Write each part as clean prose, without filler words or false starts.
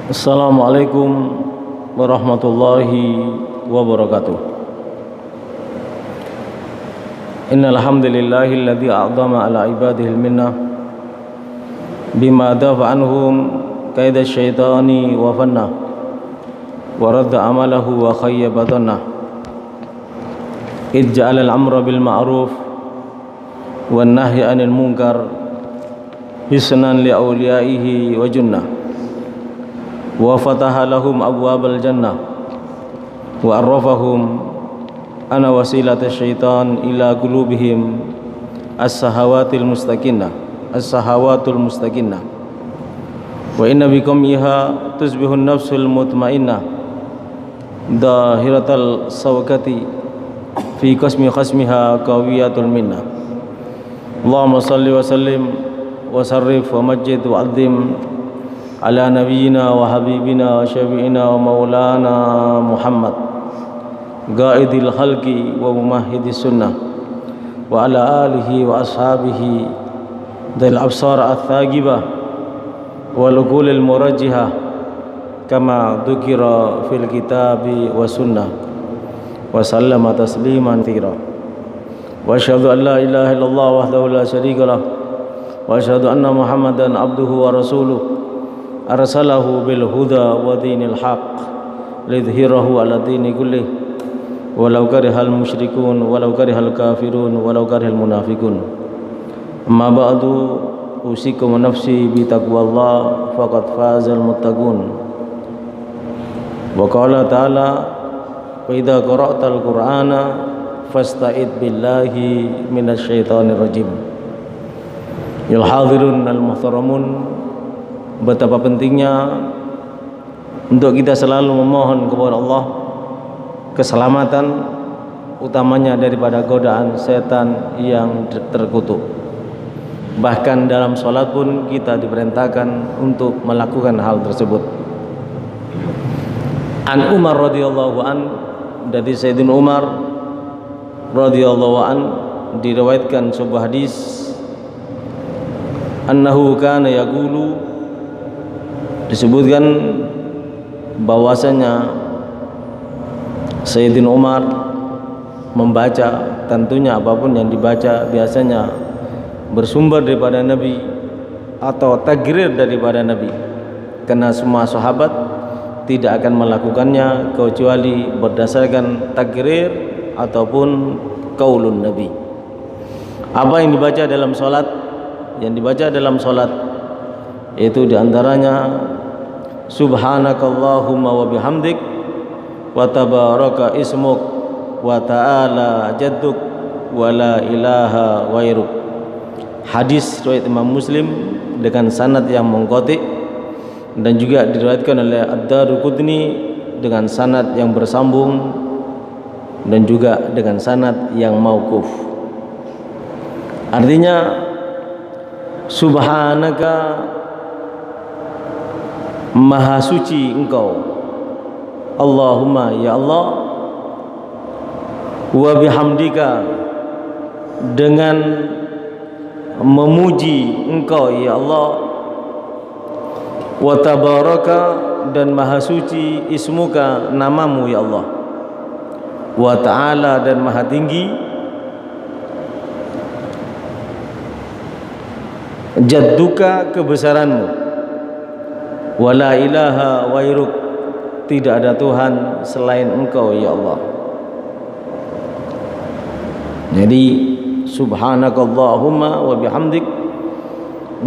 Assalamualaikum warahmatullahi wabarakatuh. Innal hamdalillahilladzi a'dama ala ibadihi al-minnah bima dafa anhum kaida syaitani wa fanna wa radda amalahu wa khayyaba dhanna id ja'ala al-amra bil ma'ruf wan nahya 'anil munkar hisnan li awliyaihi wa junnah wa fataha lahum abwabal jannah wa arrafahum ana wasilata syaitan ila qulubihim as-sahawatul mustaqinnah wa inna bikum iha tusbihun nafsul mutmainnah dahiratal sawkati fi khasmiha qawiyatul minnah. Allahumma salli wa sallim wa sarrif wa majjid wa azim ala nabiyyina wa habibina wa syafi'ina wa maulana Muhammad qaidil khalqi wa mumahhidis sunnah wa ala alihi wa ashabihi dal absar ath-thaqibah wal uqulil murajjihah kama dzukira fil kitabi wa sunnah wa sallama tasliman katsira wa asyhadu an la ilaha illallah wahdahu la syarika lah wa asyhadu anna Muhammadan abduhu wa rasuluh arsalahu bil huda wa dinil haq lidhhirahu ala dini kullih walau karihal musyrikun walau karihal kafirun walau karihal munafiqun. Amma ba'du, usikum nafsi bi taqwallah faqad fazal muttaqun. Wa qala ta'ala wa idza qara'tal qur'ana fasta'id billahi minasyaitonir rajim. Yal hadirun al muhtaramun, betapa pentingnya untuk kita selalu memohon kepada Allah keselamatan, utamanya daripada godaan setan yang terkutuk. Bahkan dalam sholat pun kita diperintahkan untuk melakukan hal tersebut. An Umar radhiyallahu an, dari Sayyidina Umar radhiyallahu an diriwayatkan sebuah hadis, annahu kana yaqulu, disebutkan bahwasanya Sayyidina Umar membaca, tentunya apapun yang dibaca biasanya bersumber daripada Nabi atau takrir daripada Nabi, karena semua sahabat tidak akan melakukannya kecuali berdasarkan takrir ataupun qaulun Nabi. Apa yang dibaca dalam salat? Yang dibaca dalam salat itu diantaranya subhanakallahumma wa bihamdik wa tabaraka ismuk wa ta'ala jadduk wa la ilaha wairuk. Hadis riwayat Imam Muslim dengan sanad yang munqati, dan juga diriwayatkan oleh Ad-Daruqutni dengan sanad yang bersambung dan juga dengan sanad yang mauquf. Artinya subhanaka, maha suci engkau, Allahumma ya Allah, wa bihamdika, dengan memuji engkau ya Allah, wa tabaraka, dan maha suci ismuka, namamu ya Allah, wa ta'ala, dan maha tinggi, jadduka, kebesaranmu, wa la ilaha wairuk, tidak ada Tuhan selain engkau ya Allah. Jadi subhanakallahumma wa bihamdik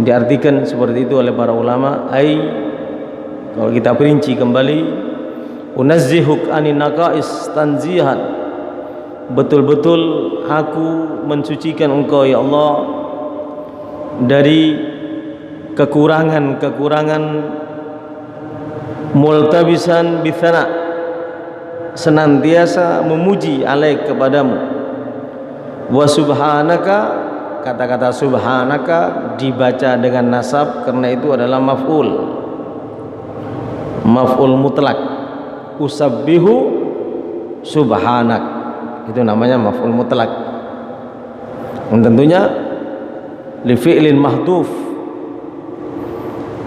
diartikan seperti itu oleh para ulama, kalau kita perinci kembali, unazzihuk anin naqais tanzihan, betul-betul aku mensucikan engkau ya Allah dari kekurangan-kekurangan, multabisan bithana, senantiasa memuji alaik kepadamu, wa subhanaka, kata-kata subhanaka dibaca dengan nasab karena itu adalah maf'ul mutlak, usabbihu subhanak, itu namanya maf'ul mutlak. Dan tentunya li fi'lin mahdhuf,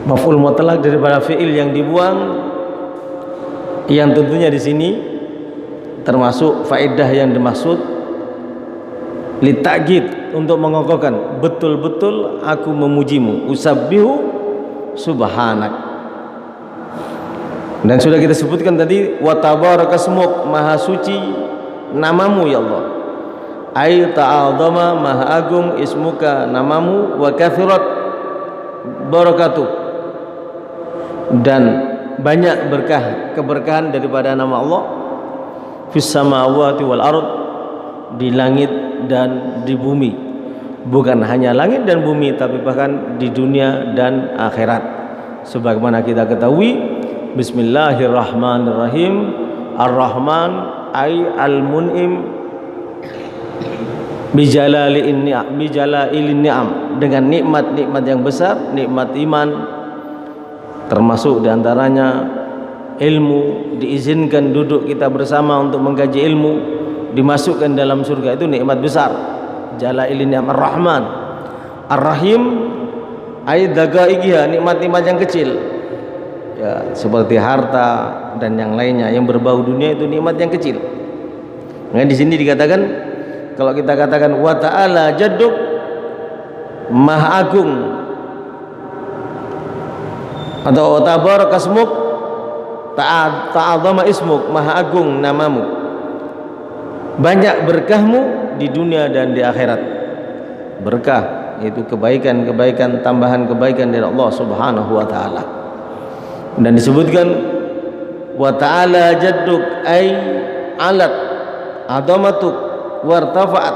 Maf'ul mutlak daripada fi'il yang dibuang, yang tentunya di sini termasuk faedah yang dimaksud litakid, untuk mengokohkan betul-betul aku memujimu, usabbihu subhanak. Dan sudah kita sebutkan tadi, wa tabarakasmuk, maha suci namamu ya Allah. Ai ta'adzama, maha agung, ismuka namamu, wa kathirat barakatuh, dan banyak berkah, keberkahan daripada nama Allah, fis samawati wal ard, di langit dan di bumi. Bukan hanya langit dan bumi, tapi bahkan di dunia dan akhirat. Sebagaimana kita ketahui, bismillahirrahmanirrahim, ar-rahman ay al-mun'im bijalailin ni'am, dengan nikmat-nikmat yang besar, nikmat iman, termasuk diantaranya ilmu, diizinkan duduk kita bersama untuk mengkaji ilmu, dimasukkan dalam surga, itu nikmat besar. Jalailin ni'am ar-rahman, ar-rahim ay dagaiqiha, nikmat-nikmat yang kecil ya, seperti harta dan yang lainnya yang berbau dunia, itu nikmat yang kecil. Nah, di sini dikatakan, kalau kita katakan wa ta'ala jadduk, maha agung, atau tabarakasmuk, ta'adzama ismuk, maha agung namamu, banyak berkahmu di dunia dan di akhirat. Berkah itu kebaikan-kebaikan, tambahan kebaikan dari Allah Subhanahu wa taala. Dan disebutkan wa ta'ala jadduk ay alat adamatuk wartafa'at,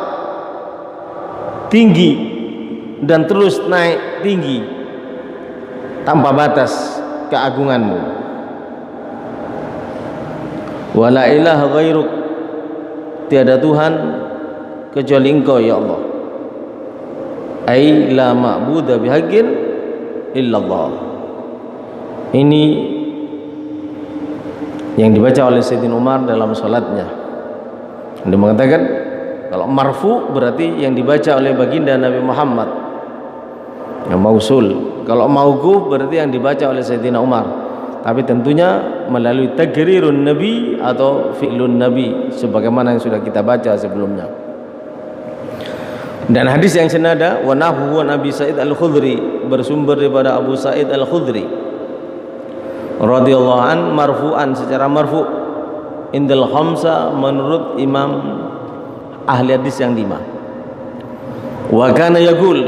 tinggi dan terus naik tinggi tanpa batas keagunganmu. Wala ilaha ghairuk, tiada Tuhan kecuali Engkau ya Allah. Ai la ma'budu bihaqqin illallah. Ini yang dibaca oleh Sayyidina Umar dalam salatnya. Dia mengatakan, kalau marfu berarti yang dibaca oleh baginda Nabi Muhammad, yang mausul. Kalau mauquf berarti yang dibaca oleh Sayyidina Umar, tapi tentunya melalui tagrirun nabi atau fi'lun nabi, sebagaimana yang sudah kita baca sebelumnya. Dan hadis yang senada, wa nahwu Nabi Sa'id Al-Khudri, bersumber daripada Abu Sa'id Al-Khudri radhiyallahu an, marfu'an, secara marfu', indal khamsa, menurut imam ahli hadis yang 5. Wa kana yaqul,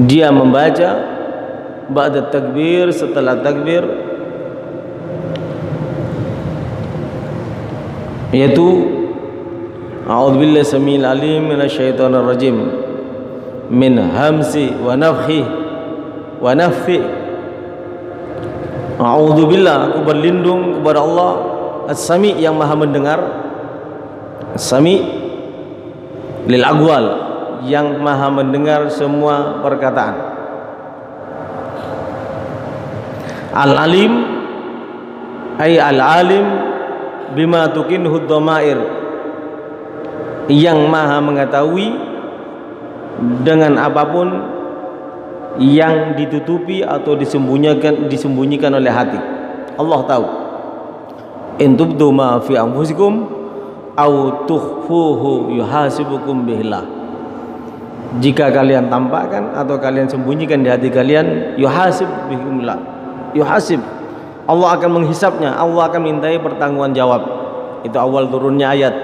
dia membaca ba'da takbir, setelah takbir, yaitu a'udzubillahi samil alim minasyaitonir rajim min hamsi wa nafthi wa naffthi. A'udzubillah, aku berlindung kepada Allah As-Sami, yang maha mendengar, As-Sami lil aqwal, yang maha mendengar semua perkataan, Al-Alim ay al-alim bima tukinhu dhamair, yang maha mengetahui dengan apapun yang ditutupi atau disembunyikan oleh hati. Allah tahu. In tubdu ma fi anfusikum au tukhfuhu yuhasibukum bihillah. Jika kalian tampakkan atau kalian sembunyikan di hati kalian, yuhasib bihillah, yuhasib, Allah akan menghisapnya, Allah akan mintai pertanggungan jawab. Itu awal turunnya ayat.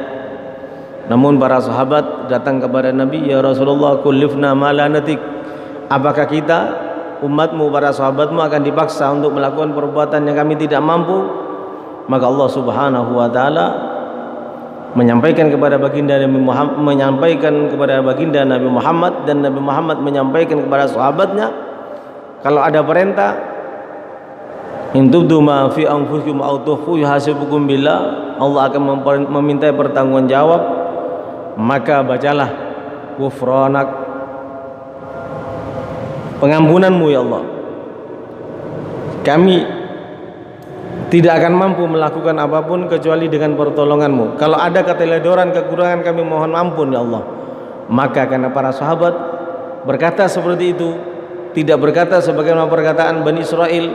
Namun para sahabat datang kepada Nabi, ya Rasulullah, kullifna ma la natik, apakah kita, umatmu, para sahabatmu akan dipaksa untuk melakukan perbuatan yang kami tidak mampu? Maka Allah Subhanahu wa taala menyampaikan kepada baginda Nabi Muhammad, dan Nabi Muhammad menyampaikan kepada sahabatnya, kalau ada perintah, in tubdu ma fi anfusikum aw tukhfu yuhasibukum billah, Allah akan memintai pertanggungan jawab, maka bacalah ghufranak, pengampunanmu ya Allah. Kami tidak akan mampu melakukan apapun kecuali dengan pertolonganmu. Kalau ada keteledoran, kekurangan, kami mohon ampun ya Allah. Maka karena para sahabat berkata seperti itu, tidak berkata sebagaimana perkataan Bani Israel,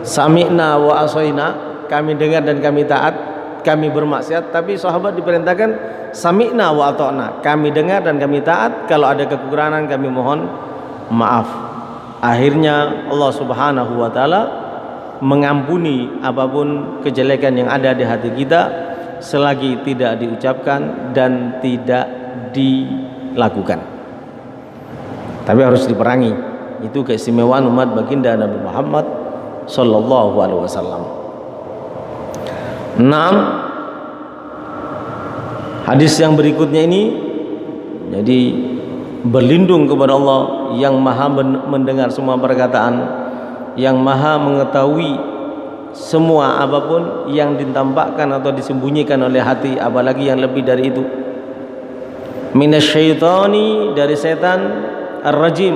sami'na wa asaina, kami dengar dan kami taat, kami bermaksiat. Tapi sahabat diperintahkan sami'na wa ata'na, kami dengar dan kami taat, kalau ada kekurangan kami mohon maaf. Akhirnya Allah Subhanahu wa taala mengampuni apapun kejelekan yang ada di hati kita selagi tidak diucapkan dan tidak dilakukan. Tapi harus diperangi. Itu keistimewaan umat baginda Nabi Muhammad sallallahu alaihi wasallam. 6. Hadis yang berikutnya ini, jadi berlindung kepada Allah yang maha mendengar semua perkataan, yang maha mengetahui semua apapun yang ditampakkan atau disembunyikan oleh hati, apalagi yang lebih dari itu. Minasyaitani, dari setan, ar-rajim,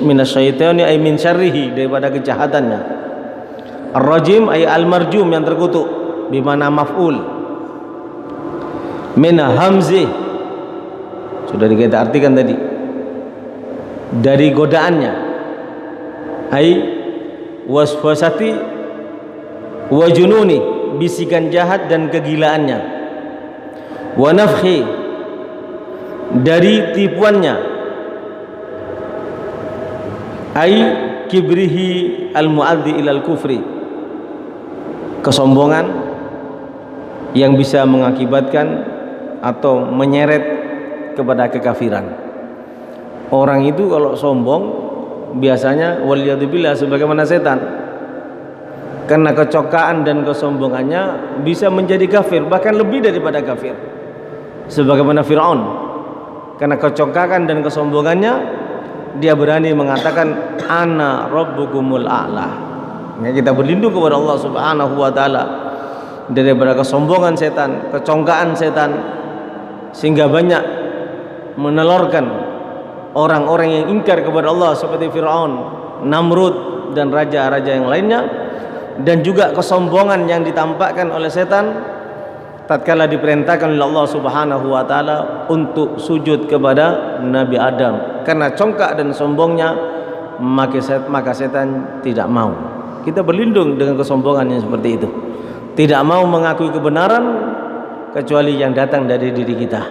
minasyaitani ay min syarrihi, daripada kejahatannya. Ar-rajim ay al-marjum, yang terkutuk, bimana maf'ul. Min hamzih, sudah kita artikan tadi, dari godaannya, ai waswasati wa jununi, bisikan jahat dan kegilaannya. Wa nafhi, dari tipuannya, ai kibrihi al-muaddi ilal kufri, kesombongan yang bisa mengakibatkan atau menyeret kepada kekafiran. Orang itu kalau sombong biasanya waliyadzubillah sebagaimana setan, karena kecokaan dan kesombongannya bisa menjadi kafir, bahkan lebih daripada kafir, sebagaimana Fir'aun. Karena kecokakan dan kesombongannya, dia berani mengatakan ana rabbukumul a'la. Ya, kita berlindung kepada Allah Subhanahu wa taala daripada kesombongan setan, kecongkaan setan, sehingga banyak menelorkan orang-orang yang ingkar kepada Allah seperti Fir'aun, Namrud dan raja-raja yang lainnya. Dan juga kesombongan yang ditampakkan oleh setan tatkala diperintahkan oleh Allah Subhanahu wa taala untuk sujud kepada Nabi Adam. Karena congkak dan sombongnya, maka setan tidak mau. Kita berlindung dengan kesombongan yang seperti itu. Tidak mau mengakui kebenaran kecuali yang datang dari diri kita.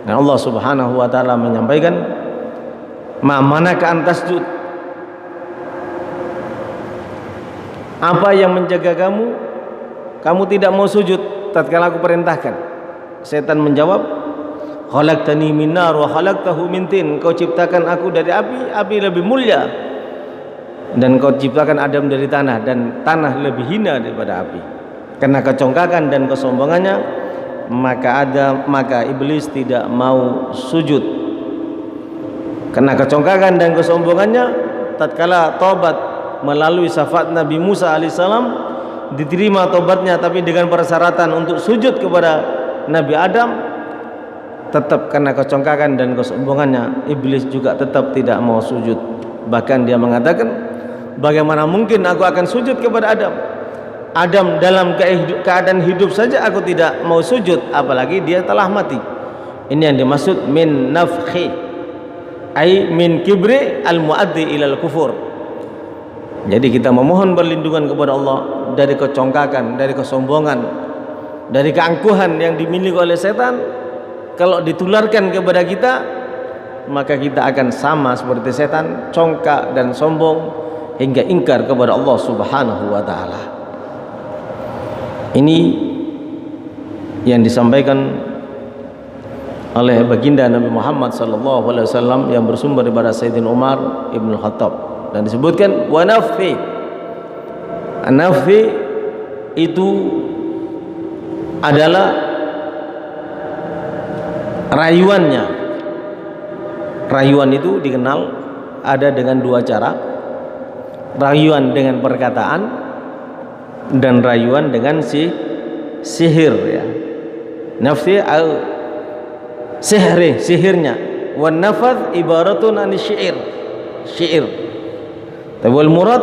Dan Allah Subhanahu wa taala menyampaikan, "Ma manaka an tasjud?" Apa yang menjaga kamu tidak mau sujud tatkala aku perintahkan? Setan menjawab, "Khalaqtani min nar wa khalaqtahu min tin." Kau ciptakan aku dari api, api lebih mulia, dan kau ciptakan Adam dari tanah, dan tanah lebih hina daripada api. Karena kecongkakan dan kesombongannya, maka iblis tidak mau sujud. Karena kecongkakan dan kesombongannya, tatkala tobat melalui syafaat Nabi Musa alaihissalam, diterima tobatnya, tapi dengan persyaratan untuk sujud kepada Nabi Adam, tetap karena kecongkakan dan kesombongannya, iblis juga tetap tidak mau sujud. Bahkan dia mengatakan, bagaimana mungkin aku akan sujud kepada Adam? Adam dalam keadaan hidup saja aku tidak mau sujud, apalagi dia telah mati. Ini yang dimaksud min nafhi, ai min kibri al-muaddi ilal kufur. Jadi kita memohon perlindungan kepada Allah dari kecongkakan, dari kesombongan, dari keangkuhan yang dimiliki oleh setan. Kalau ditularkan kepada kita, maka kita akan sama seperti setan, congkak dan sombong hingga ingkar kepada Allah Subhanahu wa taala. Ini yang disampaikan oleh baginda Nabi Muhammad sallallahu alaihi wasallam yang bersumber daripada Sayyidina Umar ibn Khattab, dan disebutkan wa nafhi. An-nafhi itu adalah rayuannya. Rayuan itu dikenal ada dengan dua cara. Rayuan dengan perkataan dan rayuan dengan sihir, ya. Nafsi al sihirnya. Wan nafath ibaratun an syair. Wal murad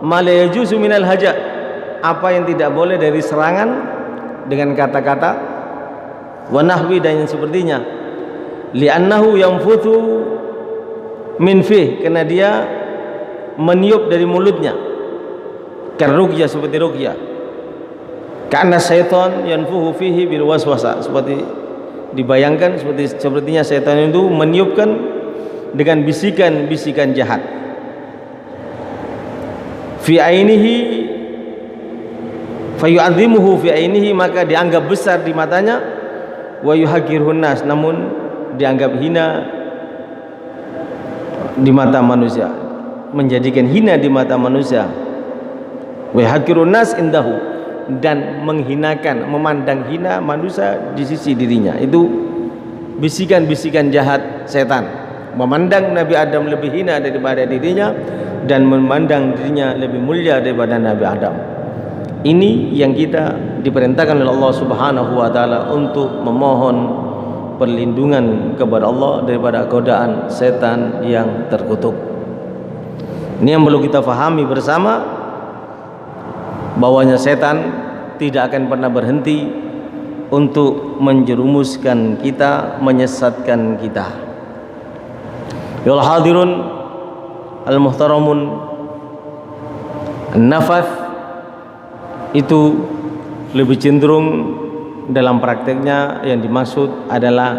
ma la yajuzu minal haja, apa yang tidak boleh dari serangan dengan kata-kata wa nahwi dan yang sepertinya, li'annahu yanfuthu min fih, karena dia meniup dari mulutnya, karuqyah, seperti ruqyah, karena syaitan yanfuhu fihi bil waswasa, seperti dibayangkan sepertinya syaitan itu meniupkan dengan bisikan-bisikan jahat. Fi ainihi fayu'adzimuhu fi ainihi, maka dianggap besar di matanya, wa yuhaqirun nas, namun dianggap hina di mata manusia, menjadikan hina di mata manusia. Wa yuhaqirun nas indahu, dan menghinakan, memandang hina manusia di sisi dirinya. Itu bisikan-bisikan jahat setan, memandang Nabi Adam lebih hina daripada dirinya dan memandang dirinya lebih mulia daripada Nabi Adam. Ini yang kita diperintahkan oleh Allah Subhanahu wa taala untuk memohon perlindungan kepada Allah daripada godaan setan yang terkutuk. Ini yang perlu kita fahami bersama, bahwanya setan tidak akan pernah berhenti untuk menjerumuskan kita, menyesatkan kita. Ya hadirun al-muhtaramun, an-nafath itu lebih cenderung dalam prakteknya yang dimaksud adalah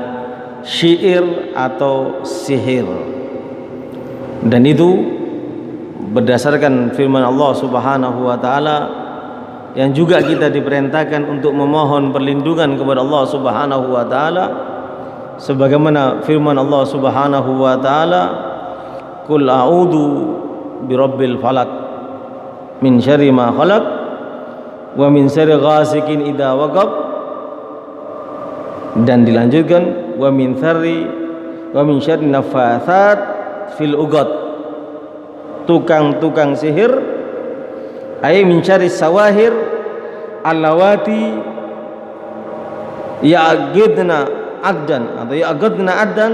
syair atau sihir, dan itu berdasarkan firman Allah Subhanahu wa taala yang juga kita diperintahkan untuk memohon perlindungan kepada Allah Subhanahu wa taala, sebagaimana firman Allah Subhanahu wa taala, qul a'udzu birabbil falaq min syarri ma khalaq wa min syarri ghasikin idza waqab, dan dilanjutkan wa min syarri naffatsat fil uqad, tukang-tukang sihir, ay min syarri sawahir allawati ya'qidna addan atau ya'qidna addan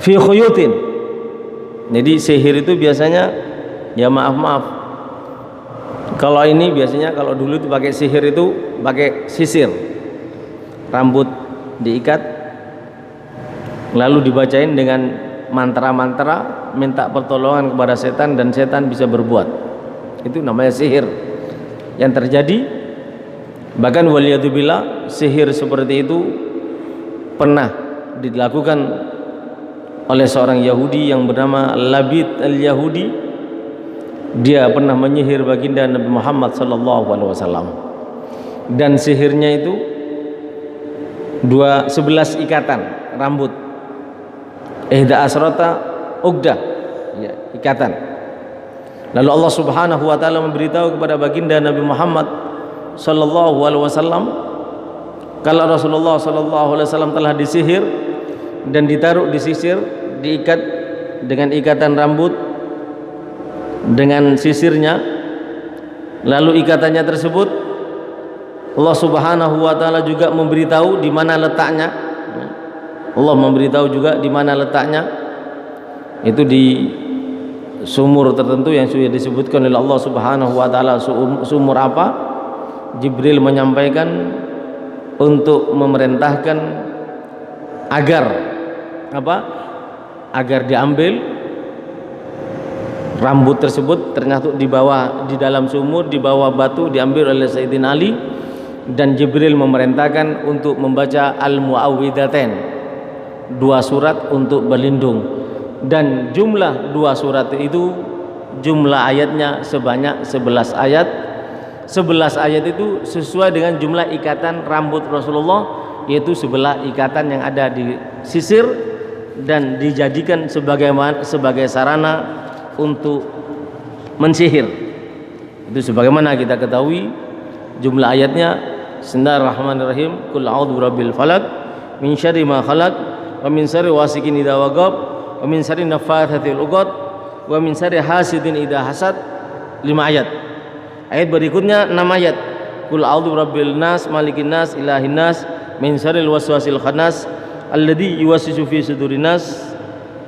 fi khuyutin. Jadi sihir itu biasanya, ya maaf, kalau ini biasanya, kalau dulu itu pakai sihir itu pakai sisir, rambut diikat lalu dibacain dengan mantra-mantra, minta pertolongan kepada setan dan setan bisa berbuat. Itu namanya sihir yang terjadi. Bahkan waliyadzubillah, sihir seperti itu pernah dilakukan oleh seorang Yahudi yang bernama Labid al-Yahudi. Dia pernah menyihir baginda Nabi Muhammad sallallahu alaihi wasallam, dan sihirnya itu 11 ikatan rambut, ihda asrata ugdah, ya, ikatan. Lalu Allah Subhanahu wa taala memberitahu kepada baginda Nabi Muhammad sallallahu alaihi wasallam kalau Rasulullah sallallahu alaihi wasallam telah disihir dan ditaruh di sisir, diikat dengan ikatan rambut dengan sisirnya, lalu ikatannya tersebut Allah Subhanahu wa taala juga memberitahu di mana letaknya. Allah memberitahu juga di mana letaknya, itu di sumur tertentu yang sudah disebutkan oleh Allah Subhanahu wa taala. Sumur apa? Jibril menyampaikan untuk memerintahkan agar apa? Agar diambil rambut tersebut, ternyata di dalam sumur, di bawah batu, diambil oleh Sayyidina Ali, dan Jibril memerintahkan untuk membaca Al-Mu'awwidhatain, 2 surat untuk berlindung, dan jumlah 2 surat itu jumlah ayatnya sebanyak 11 ayat. 11 ayat itu sesuai dengan jumlah ikatan rambut Rasulullah, yaitu sebelah ikatan yang ada di sisir, dan dijadikan sebagai sarana untuk mensihir. Itu sebagaimana kita ketahui jumlah ayatnya. Bismillahirrahmanirrahim. Qul a'udzu birabbil falaq min syarri ma khalaq wa min syarri wasikin idza waqab wa min syarri naffatsatil 'uqad wa min syarri hasidin idza hasad. 5 ayat. Ayat berikutnya 6 ayat. Qul a'udzu birabbil nas malikin nas ilahin nas min syarril waswasil khannas alladzi yuwaswisu fi sudurin nas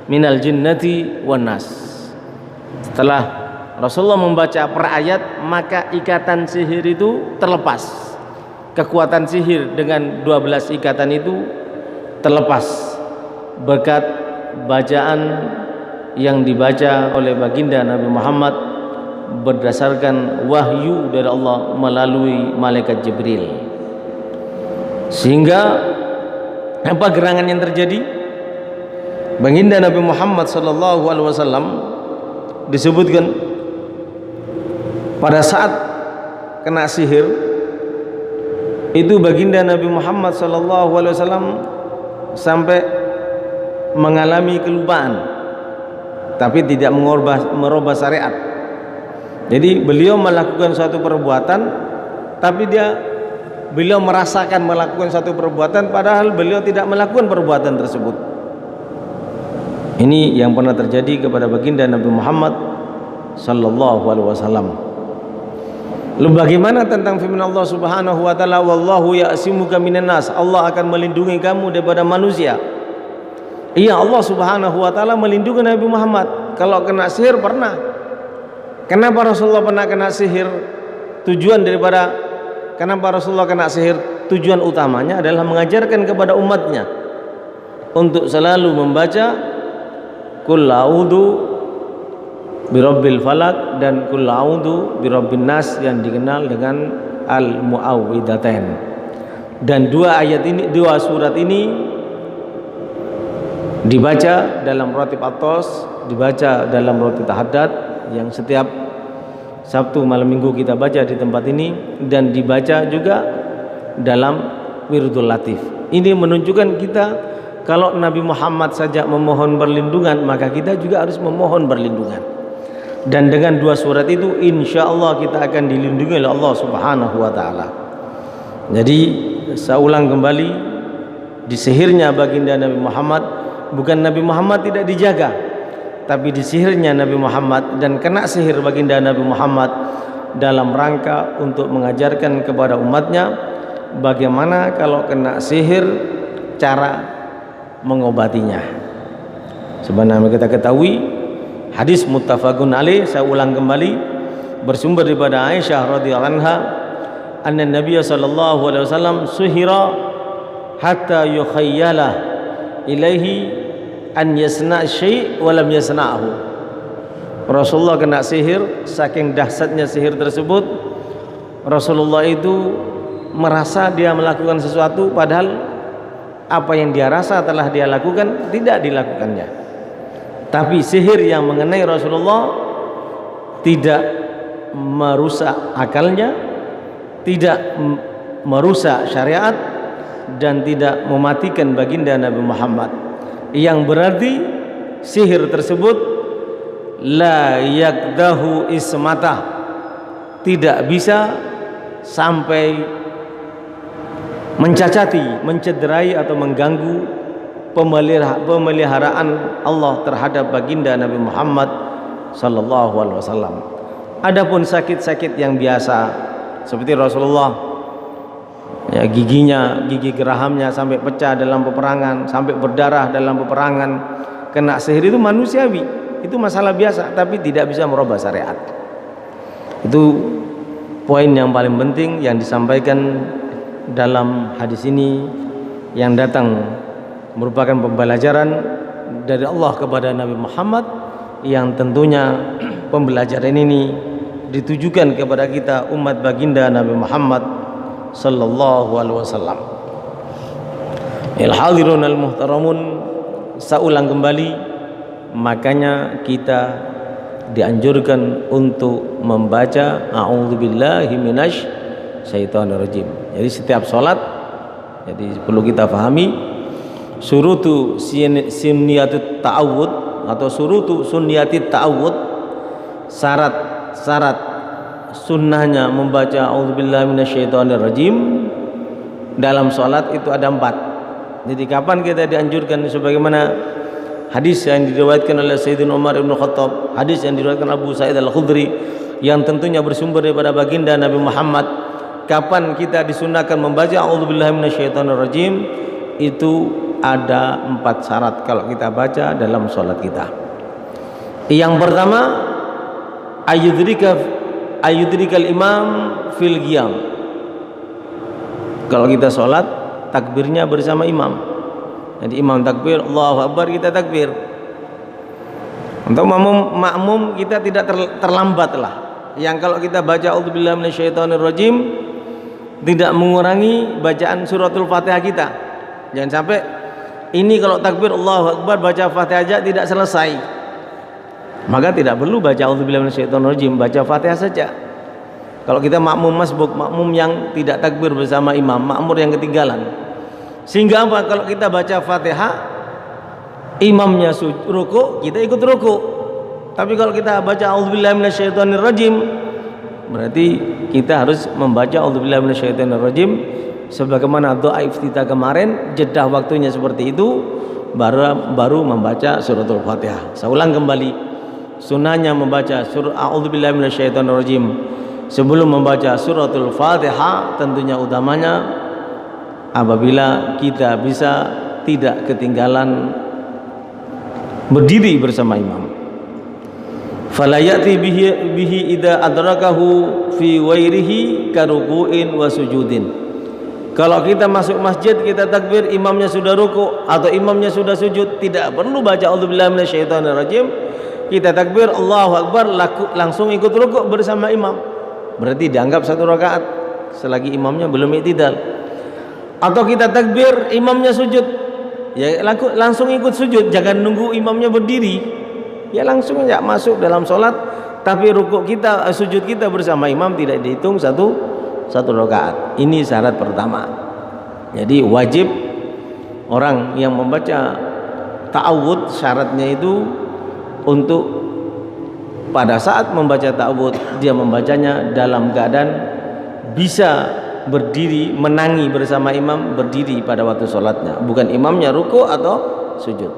minal jinnati wan nas. Setelah Rasulullah membaca per ayat, maka ikatan sihir itu terlepas. kekuatan sihir dengan 12 ikatan itu terlepas berkat bacaan yang dibaca oleh baginda Nabi Muhammad berdasarkan wahyu dari Allah melalui malaikat Jibril. Sehingga apa gerangan yang terjadi? Baginda Nabi Muhammad sallallahu alaihi wasallam disebutkan pada saat kena sihir itu baginda Nabi Muhammad sallallahu alaihi wasallam sampai mengalami kelupaan, tapi tidak merubah syariat. Jadi beliau melakukan suatu perbuatan, tapi beliau merasakan melakukan suatu perbuatan padahal beliau tidak melakukan perbuatan tersebut. Ini yang pernah terjadi kepada baginda Nabi Muhammad sallallahu alaihi wasallam. Lalu bagaimana tentang firman Allah Subhanahu wa taala, wallahu ya'simuka minan nas, Allah akan melindungi kamu daripada manusia. Iya, Allah Subhanahu wa taala melindungi Nabi Muhammad. Kalau kena sihir pernah. Kenapa Rasulullah pernah kena sihir? Kenapa Rasulullah kena sihir? Tujuan utamanya adalah mengajarkan kepada umatnya untuk selalu membaca Qul a'udzu birabbil falaq dan Qul a'udzu birabbin nas yang dikenal dengan al-mu'awwidhatain. Dan dua surat ini dibaca dalam ratib atos, dibaca dalam ratib tahaddud yang setiap Sabtu malam Minggu kita baca di tempat ini, dan dibaca juga dalam Wirdul Latif. Ini menunjukkan kita kalau Nabi Muhammad saja memohon perlindungan, maka kita juga harus memohon perlindungan. Dan dengan dua surat itu insya Allah kita akan dilindungi oleh Allah Subhanahu wa ta'ala. Jadi saya ulang kembali, disihirnya baginda Nabi Muhammad, bukan Nabi Muhammad tidak dijaga, tapi disihirnya Nabi Muhammad dan kena sihir baginda Nabi Muhammad dalam rangka untuk mengajarkan kepada umatnya bagaimana kalau kena sihir cara mengobatinya. Sebenarnya kita ketahui hadis muttafaqun alaih, saya ulang kembali, bersumber daripada Aisyah radhiyallahu anha, anna Nabiy sallallahu alaihi wasallam suhira hatta yukhayyala ilaihi an yasna syai' wa lam yasna'hu. Rasulullah kena sihir, saking dahsyatnya sihir tersebut Rasulullah itu merasa dia melakukan sesuatu padahal apa yang dia rasa telah dia lakukan tidak dilakukannya. Tapi sihir yang mengenai Rasulullah tidak merusak akalnya, tidak merusak syariat, dan tidak mematikan baginda Nabi Muhammad. Yang berarti sihir tersebut la yakdahu ismatah, tidak bisa sampai mencacati, mencederai atau mengganggu pemeliharaan Allah terhadap baginda Nabi Muhammad sallallahu alaihi wasallam. Adapun sakit-sakit yang biasa seperti Rasulullah, ya, gigi gerahamnya sampai pecah dalam peperangan, sampai berdarah dalam peperangan, kena sihir, itu manusiawi, itu masalah biasa, tapi tidak bisa merubah syariat. Itu poin yang paling penting yang disampaikan dalam hadis ini, yang datang merupakan pembelajaran dari Allah kepada Nabi Muhammad, yang tentunya pembelajaran ini ditujukan kepada kita umat baginda Nabi Muhammad sallallahu alaihi wasallam. Al-hadirun al-muhtaramun, saya ulang kembali, makanya kita dianjurkan untuk membaca a'udzubillahi minasy syaitonir rajim. Jadi setiap salat, jadi perlu kita pahami surutu sunniyatut ta'awud atau surutu sunniyatit ta'awud, syarat sunnahnya membaca a'udzubillahi minasyaitonir rajim dalam salat itu ada 4. Jadi kapan kita dianjurkan, sebagaimana hadis yang diriwayatkan oleh Sayyidina Umar bin Khattab, hadis yang diriwayatkan Abu Sa'id Al-Khudri yang tentunya bersumber daripada baginda Nabi Muhammad, kapan kita disunahkan membaca a'udzubillahi minasyaitonir rajim, itu ada 4 syarat kalau kita baca dalam salat kita. Yang pertama, ayyudrikal imam fil qiyam, Kalau kita sholat, takbirnya bersama imam. Jadi imam takbir, Allahu Akbar, kita takbir. Untuk makmum kita tidak terlambat lah. Yang kalau kita baca A'udzubillahi minasyaitonirrajim tidak mengurangi bacaan suratul Fatihah kita. Jangan sampai ini kalau takbir Allahu Akbar baca Fatihah aja tidak selesai. Maka tidak perlu baca A'udzubillahi minasyaitonirrajim, baca Fatihah saja. Kalau kita makmum masbuk, makmum yang tidak takbir bersama imam, makmur yang ketinggalan. Sehingga apa? Kalau kita baca Fatihah, imamnya ruku, kita ikut ruku. Tapi kalau kita baca A'udzubillahi minasyaitonirrajim, berarti kita harus membaca A'udzubillahi minasyaitonirrajim sebagaimana doa iftitah kemarin, jeda waktunya seperti itu, baru membaca suratul Fatihah. Saya ulang kembali, sunnahnya membaca surah A'udzubillahi minasyaitonirrajim sebelum membaca suratul Fatihah. Tentunya utamanya apabila kita bisa tidak ketinggalan berdiri bersama imam. Fala ya'ti bihi idza adrakahu fi wairihi karuku'in wa sujudin. Kalau kita masuk masjid, kita takbir, imamnya sudah ruku atau imamnya sudah sujud, tidak perlu baca A'udzubillahi minasyaitonirrajim. Kita takbir Allahu Akbar, langsung ikut ruku bersama imam. Berarti dianggap satu rakaat selagi imamnya belum i'tidal. Atau kita takbir, imamnya sujud, ya langsung ikut sujud, jangan nunggu imamnya berdiri. Ya langsung aja masuk dalam sholat, tapi rukuk kita, sujud kita bersama imam tidak dihitung satu rakaat. Ini syarat pertama. Jadi wajib orang yang membaca ta'awudz, syaratnya itu untuk pada saat membaca ta'awudz dia membacanya dalam keadaan bisa berdiri, menangi bersama imam, berdiri pada waktu sholatnya, bukan imamnya rukuk atau sujud.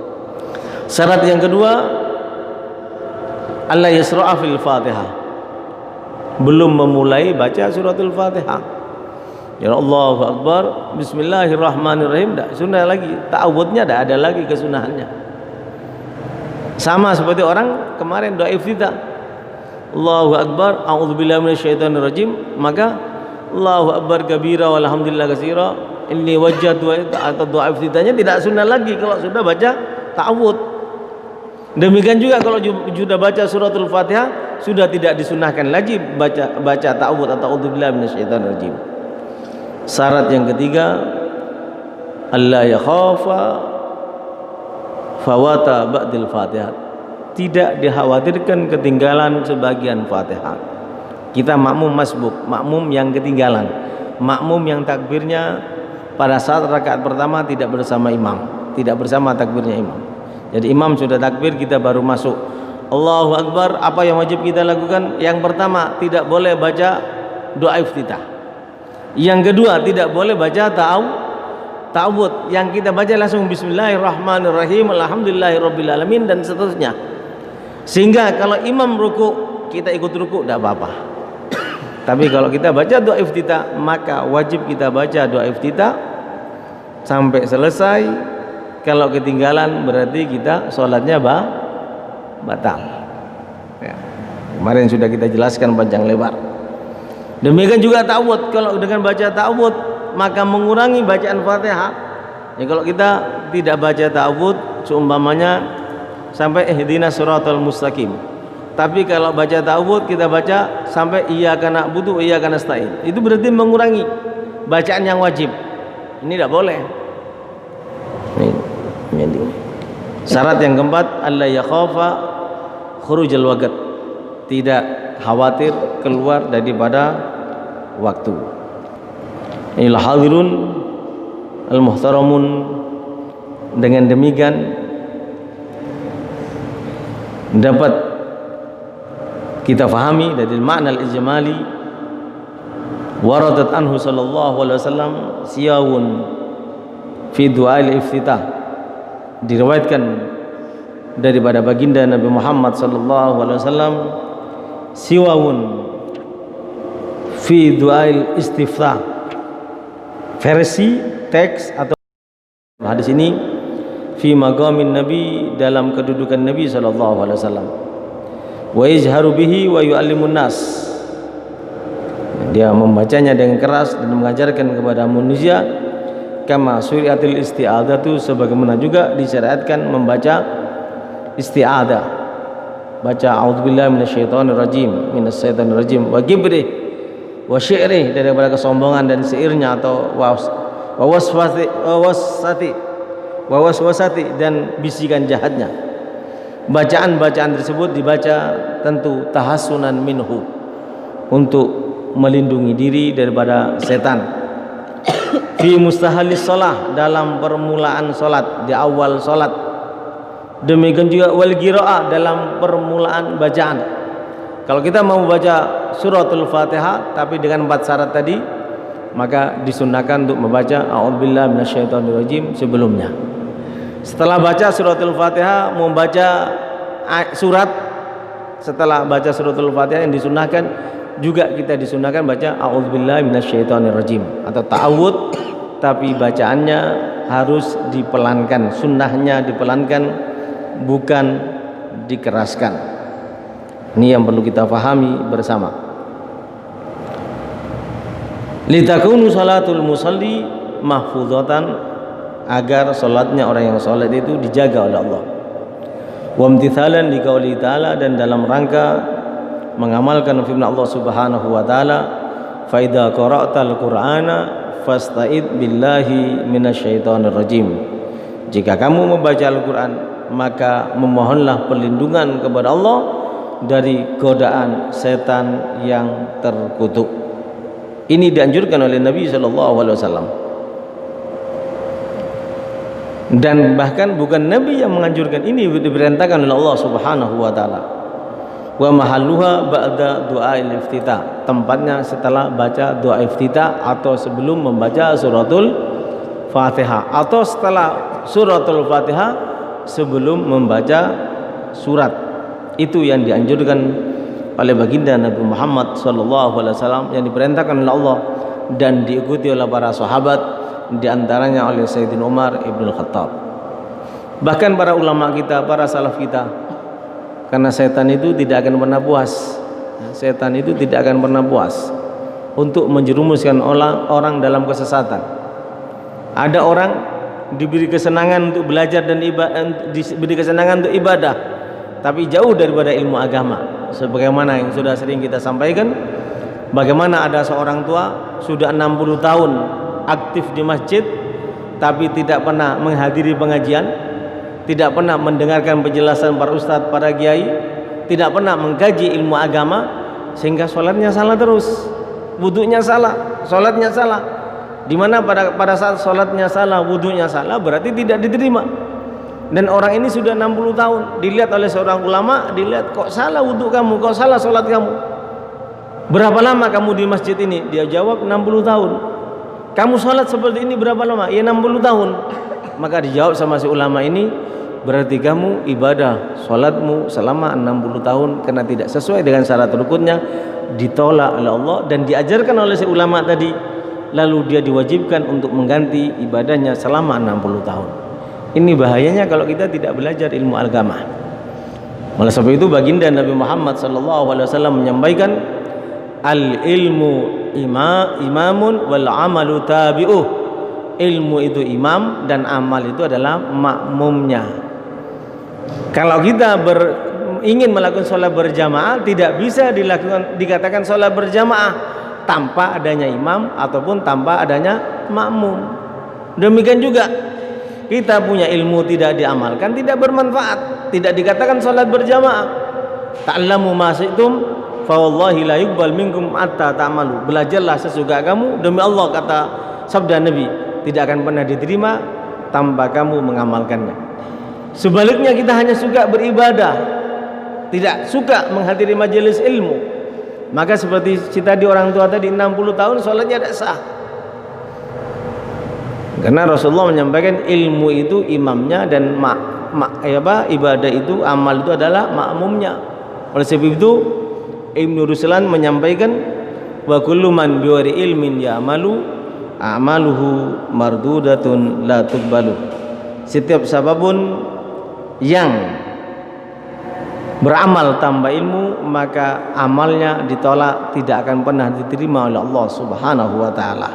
Syarat yang kedua, Allah yasra'a fil Fatihah, belum memulai baca suratul Fatihah. Ya Allahu Akbar, bismillahirrahmanirrahim, tak sunnah lagi, ta'awudnya tak ada lagi kesunahannya. Sama seperti orang kemarin doa iftitah, Allahu Akbar, a'udzubillahi minasyaitonirrajim, maka Allahu Akbar kabira walhamdulillah katsira, inni wajjahtu, atau doa iftitahnya tidak sunnah lagi kalau sudah baca ta'awudz. Demikian juga kalau sudah baca suratul Fatihah, sudah tidak disunahkan lagi baca ta'awudz atau a'udzubillahi minasyaitonirrajim. Syarat yang ketiga, alla yakhafa fawata ba'dil Fatihah, tidak dikhawatirkan ketinggalan sebagian Fatihah. Kita makmum masbuk, makmum yang ketinggalan, makmum yang takbirnya pada saat rakaat pertama tidak bersama imam, tidak bersama takbirnya imam. Jadi imam sudah takbir, kita baru masuk Allahu Akbar. Apa yang wajib kita lakukan? Yang pertama, tidak boleh baca doa iftitah. Yang kedua, tidak boleh baca ta'awudz. Yang kita baca langsung bismillahirrahmanirrahim, alhamdulillahirabbil alamin, dan seterusnya. Sehingga kalau imam ruku, kita ikut ruku, tidak apa-apa. Tapi kalau kita baca doa iftitah, maka wajib kita baca doa iftitah sampai selesai. Kalau ketinggalan berarti kita sholatnya batal. Ya. Kemarin sudah kita jelaskan panjang lebar. Demikian juga ta'awudz. Kalau dengan baca ta'awudz maka mengurangi bacaan Fatihah. Ya, kalau kita tidak baca ta'awudz, seumpamanya sampai ihdinas siratal mustaqim. Tapi kalau baca ta'awudz kita baca sampai iyyaka na'budu wa iyyaka nasta'in. Itu berarti mengurangi bacaan yang wajib. Ini tidak boleh. Ini. Syarat yang keempat, alla yakhafa khurujal waqt, tidak khawatir keluar daripada waktu. Inilah hadirun al-muhtaramun, dengan demikian dapat kita fahami dari makna al-ijmali waradat anhu sallallahu alaihi wasallam siyawun fi du'a al-iftitah, diriwayatkan daripada baginda Nabi Muhammad sallallahu alaihi wasallam siwawun fi du'ail istiftah, versi teks atau hadis ini fi maqamin Nabi, dalam kedudukan Nabi sallallahu alaihi wasallam, wa yajharu bihi wa yu'allimun nas, Dia membacanya dengan keras dan mengajarkan kepada manusia kama syuriatil isti'adzatu, sebagaimana juga disyariatkan membaca isti'adzah. Baca a'udzubillahi minasyaitonirrajim minasyaitonirrajim wa gibri wa syi'ri, daripada kesombongan dan syairnya atau waswasati dan bisikan jahatnya. Bacaan-bacaan tersebut dibaca tentu tahassunan minhu, untuk melindungi diri daripada setan. Fi mustahalis shalah, dalam permulaan salat, di awal salat. Demikian juga wal qiraah, dalam permulaan bacaan. Kalau kita mau baca suratul Fatihah tapi dengan 4 syarat tadi, maka disunahkan untuk membaca a'udzubillahi minasyaitonirrajim sebelumnya. Setelah baca suratul Fatihah, membaca surat, setelah baca suratul Fatihah yang disunahkan juga kita disunahkan baca a'udzubillahi minasyaitonirrajim atau ta'awud, tapi bacaannya harus dipelankan, sunnahnya dipelankan, bukan dikeraskan. Ini yang perlu kita pahami bersama. Litakunu salatul musalli mahfuzatan, agar salatnya orang yang salat itu dijaga oleh Allah. Wa imtithalan liqauli ta'ala, dan dalam rangka mengamalkan firman Allah Subhanahu wa taala, fa idza qara'tal qur'ana fasta'id billahi minasyaitonir rajim. Jika kamu membaca Al-Qur'an, maka memohonlah perlindungan kepada Allah dari godaan setan yang terkutuk. Ini dianjurkan oleh Nabi sallallahu alaihi wasallam. Dan bahkan bukan Nabi yang menganjurkan, ini diperintahkan oleh Allah Subhanahu wa taala. Wa mahalluha ba'da du'ail iftitah, tempatnya setelah baca doa iftitah atau sebelum membaca suratul Fatihah, atau setelah suratul Fatihah sebelum membaca surat. Itu yang dianjurkan oleh baginda Nabi Muhammad sallallahu alaihi wasallam, yang diperintahkan oleh Allah dan diikuti oleh para sahabat, di antaranya oleh Sayyidina Umar Ibn Khattab. Bahkan para ulama kita, para salaf kita, karena setan itu tidak akan pernah puas. Setan itu tidak akan pernah puas untuk menjerumuskan orang dalam kesesatan. Ada orang diberi kesenangan untuk belajar dan diberi kesenangan untuk ibadah, tapi jauh daripada ilmu agama. Sebagaimana yang sudah sering kita sampaikan, bagaimana ada seorang tua sudah 60 tahun aktif di masjid, tapi tidak pernah menghadiri pengajian, tidak pernah mendengarkan penjelasan para ustadz, para kiai, tidak pernah mengkaji ilmu agama, sehingga sholatnya salah terus, wudunya salah, sholatnya salah. Dimana pada saat sholatnya salah, wudunya salah, berarti tidak diterima. Dan orang ini sudah 60 tahun, dilihat oleh seorang ulama, dilihat, kok salah wudhu kamu, kok salah sholat kamu. Berapa lama kamu di masjid ini? Dia jawab 60 tahun. Kamu sholat seperti ini berapa lama? Ya 60 tahun. Maka dijawab sama si ulama ini, berarti kamu ibadah sholatmu selama 60 tahun karena tidak sesuai dengan syarat rukunnya, ditolak oleh Allah dan diajarkan oleh si ulama tadi, lalu dia diwajibkan untuk mengganti ibadahnya selama 60 tahun. Ini bahayanya kalau kita tidak belajar ilmu agama. Oleh sebab itu baginda Nabi Muhammad SAW menyampaikan, al ilmu imamun wal amalu tabi'uh. Ilmu itu imam dan amal itu adalah makmumnya. Kalau kita ingin melakukan sholat berjamaah, tidak bisa dikatakan sholat berjamaah tanpa adanya imam ataupun tanpa adanya makmum. Demikian juga kita punya ilmu tidak diamalkan, tidak bermanfaat, tidak dikatakan sholat berjamaah. Ta'lamu ma syi'tum fa wallahi la yuqbal minkum hatta ta'malu. Belajarlah sesuka kamu, demi Allah, kata sabda Nabi, tidak akan pernah diterima tanpa kamu mengamalkannya. Sebaliknya kita hanya suka beribadah, tidak suka menghadiri majelis ilmu, maka seperti cita di orang tua tadi, 60 tahun sholatnya tidak sah. Karena Rasulullah menyampaikan ilmu itu imamnya dan ibadah itu, amal itu adalah makmumnya. Oleh sebab itu Ibnu Ruslan menyampaikan, wa kullu man biwari ilmin ya'malu a'maluhu mardudatun la tuqbalu. Setiap siapapun yang beramal tanpa ilmu, maka amalnya ditolak, tidak akan pernah diterima oleh Allah Subhanahu wa taala.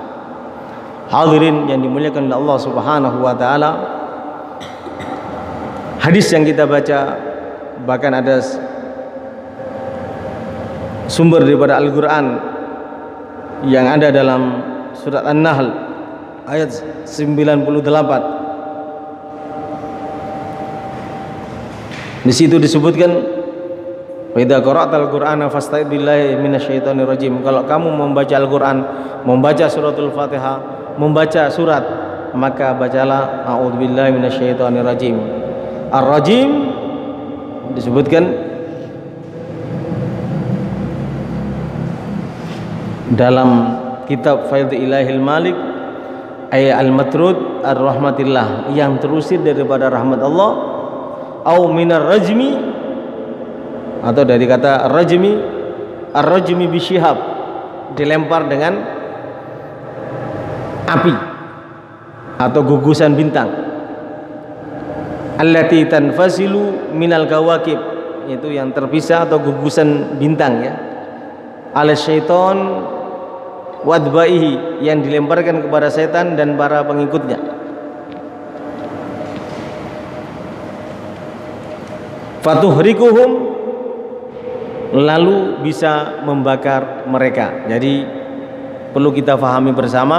Hadirin yang dimuliakan oleh Allah Subhanahu wa taala, hadis yang kita baca bahkan ada sumber daripada Al-Qur'an yang ada dalam surat An-Nahl ayat 98. Di situ disebutkan, "Wa idza qara'tal Qur'ana fasta'id billahi minasyaitonir rajim." Kalau kamu membaca Al-Qur'an, membaca suratul Fatihah, membaca surat, maka bacalah a'udzubillahi minasyaitonir rajim. Ar-rajim disebutkan dalam kitab Faidul Ilahil Malik ayat al-matrud ar-rahmatillah, yang terusir daripada rahmat Allah, au minar rajmi, atau dari kata rajmi, ar-rajmi bisyihab, dilempar dengan api atau gugusan bintang, allati tanfasilu minal kawakib, itu yang terpisah atau gugusan bintang ya, ala syaiton wadbaihi, yang dilemparkan kepada setan dan para pengikutnya. Fatuhrikuhum, lalu bisa membakar mereka. Jadi perlu kita fahami bersama,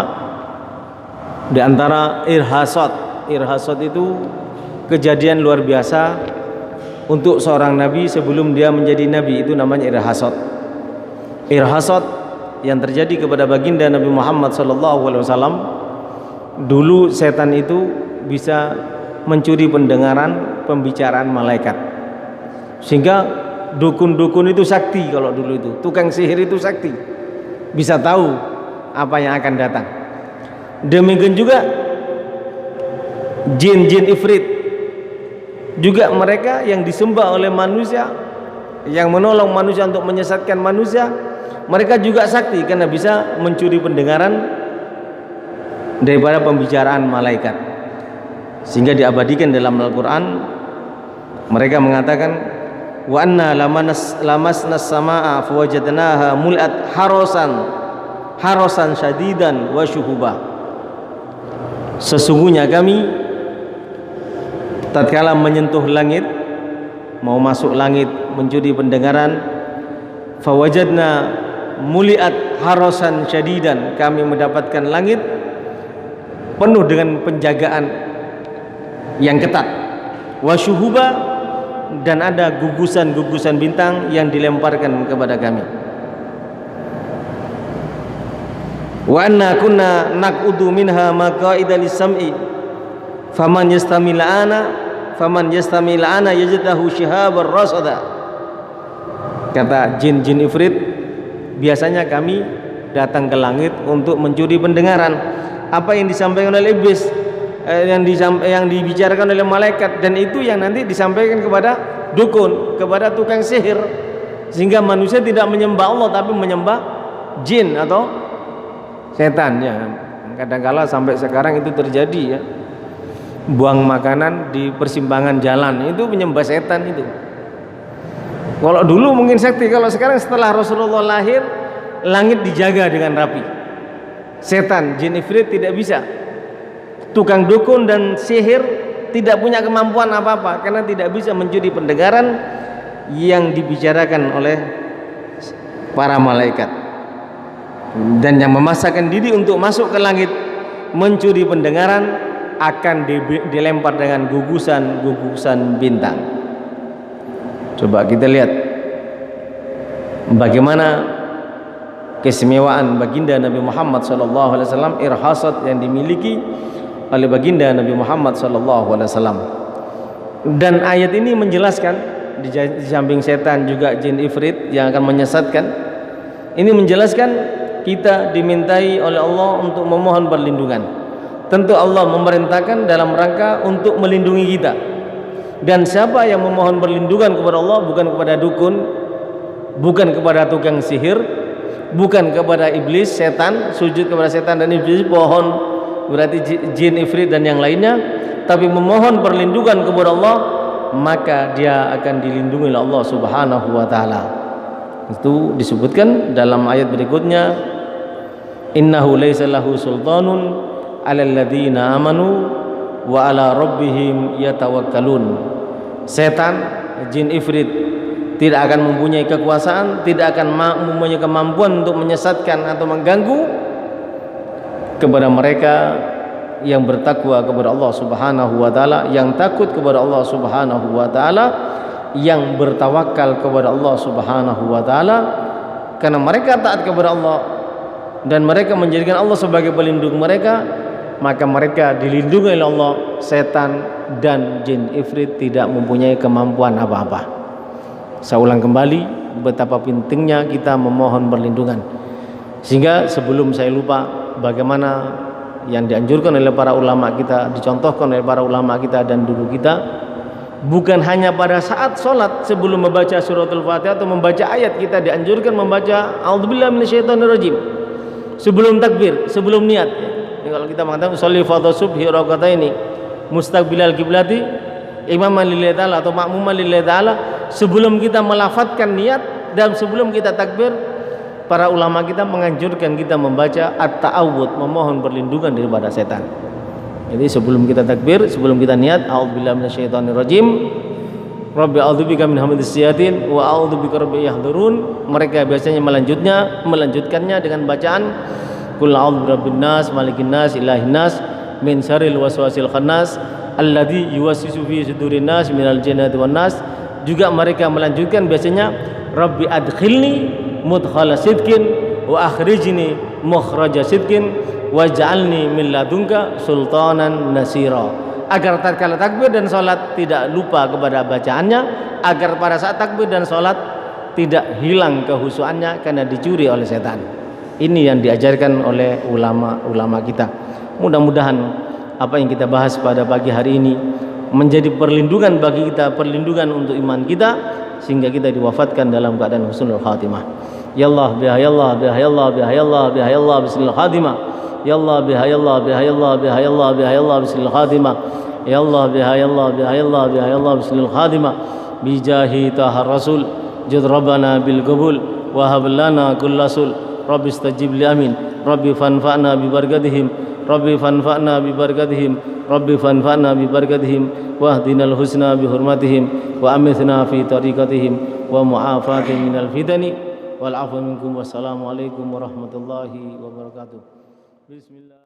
di antara irhasat itu kejadian luar biasa untuk seorang nabi sebelum dia menjadi nabi, itu namanya irhasat. Irhasat yang terjadi kepada baginda Nabi Muhammad SAW. Dulu setan itu bisa mencuri pendengaran pembicaraan malaikat, sehingga dukun-dukun itu sakti. Kalau dulu itu tukang sihir itu sakti, bisa tahu apa yang akan datang. Demikian juga jin-jin ifrit, juga mereka yang disembah oleh manusia, yang menolong manusia untuk menyesatkan manusia, mereka juga sakti karena bisa mencuri pendengaran daripada pembicaraan malaikat. Sehingga diabadikan dalam Al-Quran, mereka mengatakan, wa anna lamasna samaa fawajadnaha mul'at harasan syadidan wa syuhuba. Sesungguhnya kami tatkala menyentuh langit, mau masuk langit mencuri pendengaran, fawajadna muliat harasan syadidan, kami mendapatkan langit penuh dengan penjagaan yang ketat, wa syuhuba, dan ada gugusan-gugusan bintang yang dilemparkan kepada kami. Wa anna kunna naq'udu minha maqa'ida lis-sam'i faman yastamil ana yajdahu shihabar rasada. Kata jin-jin ifrit, biasanya kami datang ke langit untuk mencuri pendengaran apa yang disampaikan oleh iblis, yang dibicarakan oleh malaikat, dan itu yang nanti disampaikan kepada dukun, kepada tukang sihir, sehingga manusia tidak menyembah Allah tapi menyembah jin atau setan ya. Kadang-kala sampai sekarang itu terjadi ya, buang makanan di persimpangan jalan itu menyembah setan itu. Kalau dulu mungkin sakti, kalau sekarang setelah Rasulullah lahir, langit dijaga dengan rapi. Setan, jin ifrit tidak bisa. Tukang dukun dan sihir tidak punya kemampuan apa-apa, karena tidak bisa mencuri pendengaran yang dibicarakan oleh para malaikat. Dan yang memaksakan diri untuk masuk ke langit mencuri pendengaran akan dilempar dengan gugusan bintang. Coba kita lihat bagaimana keistimewaan baginda Nabi Muhammad SAW, irhasat yang dimiliki oleh baginda Nabi Muhammad SAW. Dan ayat ini menjelaskan, di samping setan juga jin ifrit yang akan menyesatkan, ini menjelaskan kita dimintai oleh Allah untuk memohon perlindungan. Tentu Allah memerintahkan dalam rangka untuk melindungi kita. Dan siapa yang memohon perlindungan kepada Allah, bukan kepada dukun, bukan kepada tukang sihir, bukan kepada iblis, setan, sujud kepada setan dan iblis, pohon, berarti jin ifrit dan yang lainnya, tapi memohon perlindungan kepada Allah maka dia akan dilindungi oleh Allah Subhanahu wa taala. Itu disebutkan dalam ayat berikutnya, innahu laisa lahu sultanun 'alal ladzina amanu wa 'ala rabbihim yatawakkalun. Setan, jin ifrit tidak akan mempunyai kekuasaan, tidak akan mempunyai kemampuan untuk menyesatkan atau mengganggu kepada mereka yang bertakwa kepada Allah Subhanahu wa taala, yang takut kepada Allah Subhanahu wa taala, yang bertawakal kepada Allah Subhanahu wa taala. Karena mereka taat kepada Allah dan mereka menjadikan Allah sebagai pelindung mereka, maka mereka dilindungi oleh Allah. Setan dan jin ifrit tidak mempunyai kemampuan apa-apa. Saya ulang kembali betapa pentingnya kita memohon perlindungan. Sehingga sebelum saya lupa, bagaimana yang dianjurkan oleh para ulama kita, dicontohkan oleh para ulama kita dan dulu kita, bukan hanya pada saat sholat sebelum membaca suratul Fatihah atau membaca ayat, kita dianjurkan membaca a'udzubillahi minasyaitonirrajim sebelum takbir, sebelum niat. Jadi kalau kita mengatakan sholli fardhu subhi raka'ataini mustaqbilal kiblati imaman lillahi ta'ala atau makmuman lillahi ta'ala, sebelum kita melafadzkan niat dan sebelum kita takbir, para ulama kita menganjurkan kita membaca at-ta'awudz, memohon perlindungan daripada setan. Jadi sebelum kita takbir, sebelum kita niat, a'udzubillahi minasyaitonirrajim, rabbi a'udzubika min hamazis syayatin wa a'udzubika rabbi yahdurun. Mereka biasanya melanjutkannya dengan bacaan qul a'udzu birabbin nas malikin nas ilahin nas min syarril waswasil khannas alladzi yuwaswisu fi sudurin nas minal jinnati wan nas. Juga mereka melanjutkan biasanya rabbi adkhilni mudkhala sidqin wa akhrijni mukhraja sidqin waj'alni min ladunka sultanan nasira. Agar tatkala takbir dan salat tidak lupa kepada bacaannya, agar pada saat takbir dan salat tidak hilang kehusuannya karena dicuri oleh setan. Ini yang diajarkan oleh ulama-ulama kita. Mudah-mudahan apa yang kita bahas pada pagi hari ini menjadi perlindungan bagi kita, perlindungan untuk iman kita, sehingga kita diwafatkan dalam keadaan husnul khatimah. Ya Allah biha ya Allah biha ya Allah biha ya Allah biha ya Allah bismil khatimah. Ya Allah biha ya Allah biha ya Allah biha ya Allah biha ya Allah bismil khatimah. Ya Allah biha ya Allah biha ya Allah biha ya Allah bismil khatimah. Bi jahi tahar rasul jid rabbana bil qabul wa hab lana kullasul rabbi istajib li amin rabbi fanfa'na bi barakatihim rabbi fanfa'na bi barakatihim rabbi fanfa'na bi barakatihim wahdinal husna bi hurmatihim wa amithna fi tariqatihim wa mu'afatihim minal fitani wal afwa minkum. Wassalamu alaikum warahmatullahi wabarakatuh. Bismillah.